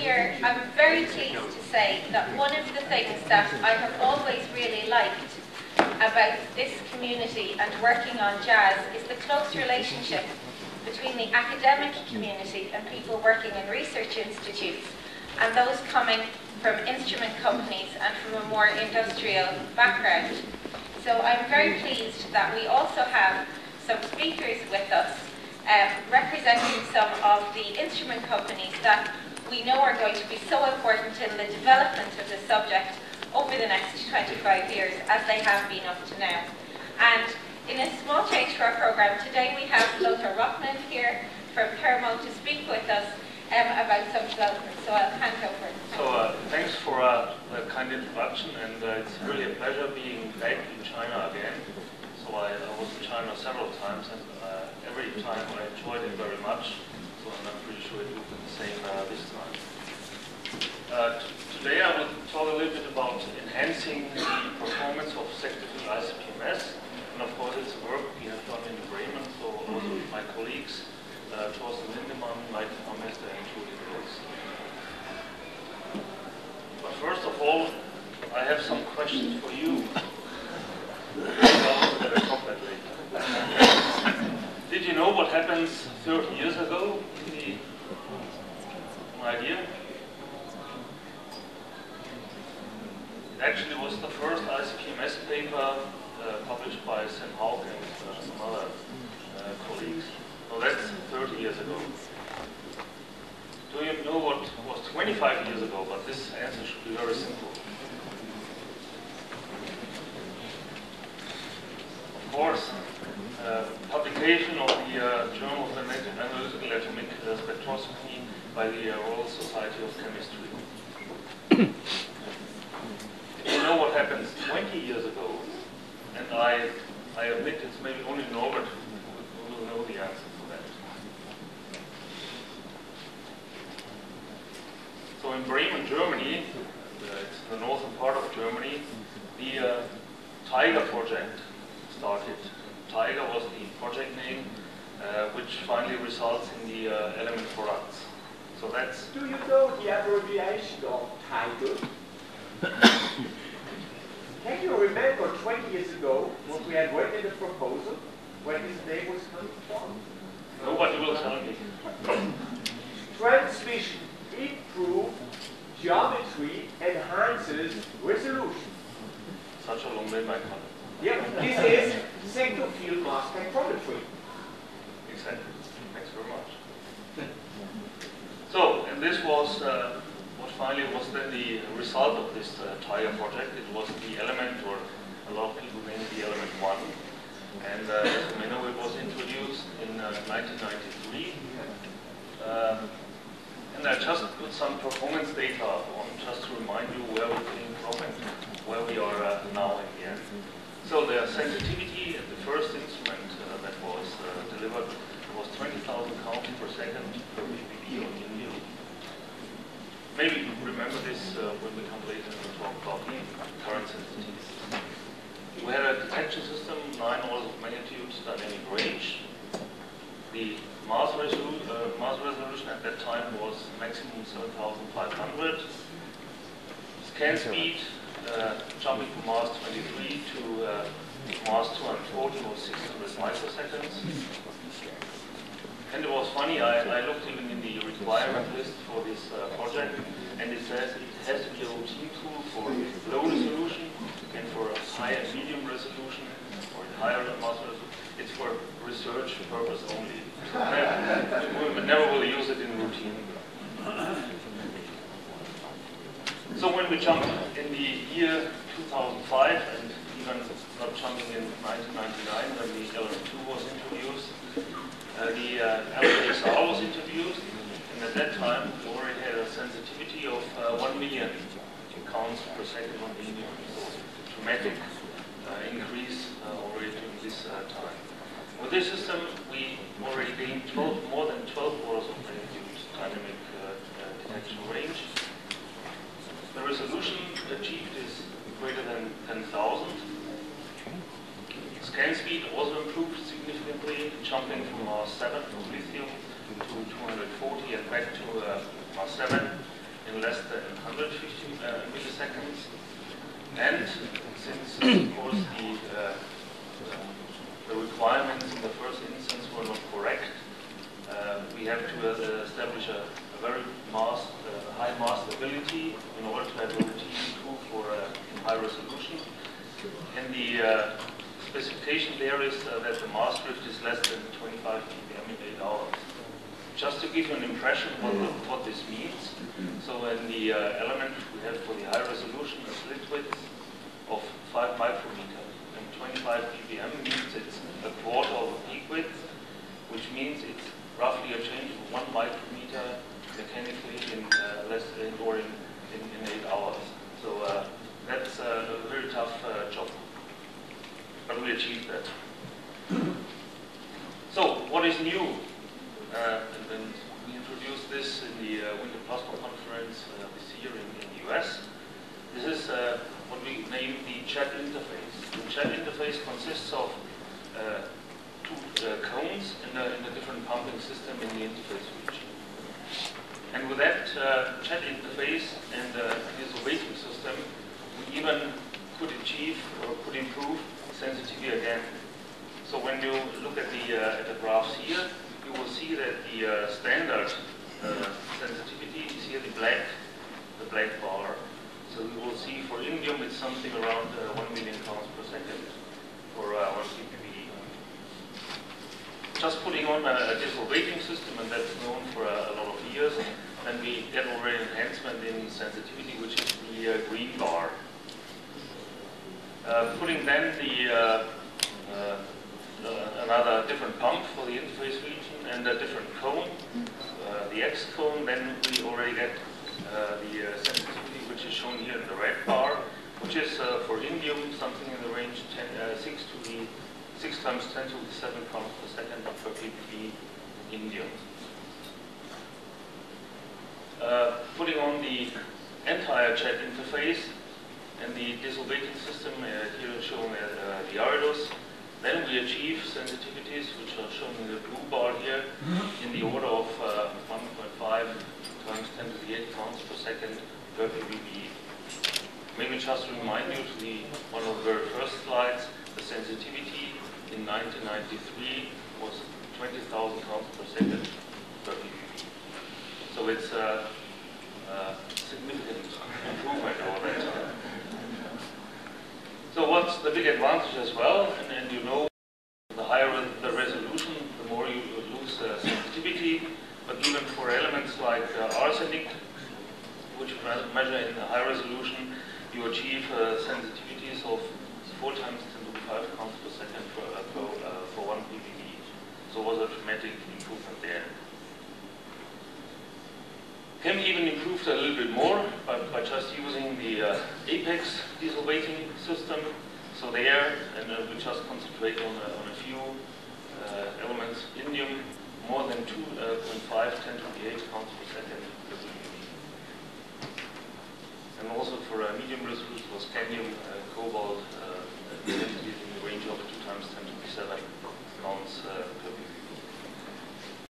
I'm very pleased to say that one of the things that I have always really liked about this community and working on JAAS is the close relationship between the academic community and people working in research institutes and those coming from instrument companies and from a more industrial background. So I'm very pleased that we also have some speakers with us representing some of the instrument companies that we know are going to be so important in the development of the subject over the next 25 years, as they have been up to now. And in a small change to our program, today we have Lothar Rottmann here from Thermo to speak with us about some developments. So I'll hand over. So thanks for a kind introduction, and it's really a pleasure being back in China again. So I was in China several times, and every time I enjoyed it very much. So I'm not pretty sure it will be the same this time. Today I will talk a little bit about enhancing the performance of sector-field ICP-MS, and of course it's work we have done in Bremen, so also with my colleagues, Thorsten Lindemann, Mike Hamester, and Julie Mills. But first of all, I have some questions for you. Did you know what happens 30 years ago? Any idea? It actually was the first ICP-MS paper published by Sam Hauck and some other colleagues. So that's 30 years ago. Do you know what was 25 years ago? But this answer should be very simple. Of course, publication of the Journal of Analytical Atomic Spectroscopy by the Royal Society of Chemistry. You know what happened 20 years ago, and I admit it's maybe only Norbert who will know the answer for that. So in Bremen, Germany, it's the northern part of Germany, the Tiger project started. Tiger was the project name, which finally results in the element products. So that's... Do you know the abbreviation of Tiger? Can you remember 20 years ago what we had read in the proposal, where this name was coming from? Nobody will tell me. Transmission, improve, geometry, enhances resolution. Such a long name, I can't. Yeah, this is sector field mass spectrometry. Exactly. Thanks very much. So, and this was what finally was then the result of this Tiger project. It was the element, or a lot of people named the element 1. And as you may know, it was introduced in 1993. And I just put some performance data on, just to remind you where we came from and where we are now in the end. So the sensitivity at the first instrument that was delivered was 20,000 counts per second per ppb or million. Maybe you remember this when we come later to talk about the current sensitivity. We had a detection system, 9 orders of magnitude dynamic range. The mass resolution at that time was maximum 7,500. Scan speed jumping from Mars 23 to Mars 240 was 600 microseconds. And it was funny, I looked even in the requirement list for this project, and it says it has to be a routine tool for low resolution and for high and medium resolution, or higher mass resolution. It's for research purpose only. We never will use it in routine. So when we jump in the year 2005, and even not jumping in 1999 when the LM2 was introduced, the LSR was introduced, and at that time we already had a sensitivity of 1 million counts per second on medium. So dramatic increase already during this time. With this system, we already gained more than 12 orders of magnitude dynamic detection range. The resolution achieved is greater than 10,000. Scan speed also improved significantly, jumping from Mars 7 from lithium to 240 and back to Mars 7. in less than 150 milliseconds. And since, of course, the requirements in the first instance were not correct, we have to establish a very high mass stability in order to have a routine tool for high resolution. And the specification there is that the mass drift is less than 25 ppm in 8 hours. Just to give you an impression of what this means, so in the element we have for the high resolution a slit width of 5 micrometer, and 25 ppm means it's a quarter of a peak width, which means it's roughly a change of 1 micrometer mechanically in less than or in 8 hours. So that's a very tough job, but we achieved that. So what is new? And we introduced this in the Winter Plasma Conference this year in the US. This is what we name the chat interface. The chat interface consists of two cones in a different pumping system in the interface region. And with that chat interface and this weighting system, we even could achieve or could improve sensitivity again. So when you look at the graphs here, you will see that the standard sensitivity is here the black bar. So we will see for indium it's something around 1 million counts per second for 1 ppb. Just putting on a digital weighting system, and that's known for a lot of years, then we get already enhancement in sensitivity, which is the green bar. Putting then another different pump for the interface region and a different cone, the X cone, then we already get the sensitivity, which is shown here in the red bar, which is for indium something in the range 6 times 10 to the 7 counts per second per ppb indium. Putting on the entire chat interface and the digital weighting system, here shown the Aridos, then we achieve sensitivities which are shown in the blue bar here in the order of 1.5 times 10 to the 8 counts per second per ppb. Maybe just to remind you to one of the very first slides, the sensitivity in 1993 was 20,000 counts per second per ppb. So it's a significant improvement over that time. So what's the big advantage as well? And you know, the higher the resolution, the more you lose sensitivity. But even for elements like arsenic, which measure in a high resolution, you achieve sensitivities of 4 times 10 to the 5 counts per second for 1 ppb. So it was a dramatic improvement there. Can be even improved a little bit more by just using the Apex diesel weighting system. So there, and we just concentrate on a few elements. Indium, more than 2.5, 10 to the 8 counts per second per ppb. And also for medium resolution was cadmium, cobalt, in the range of 2 times 10 to the 7 counts per ppb.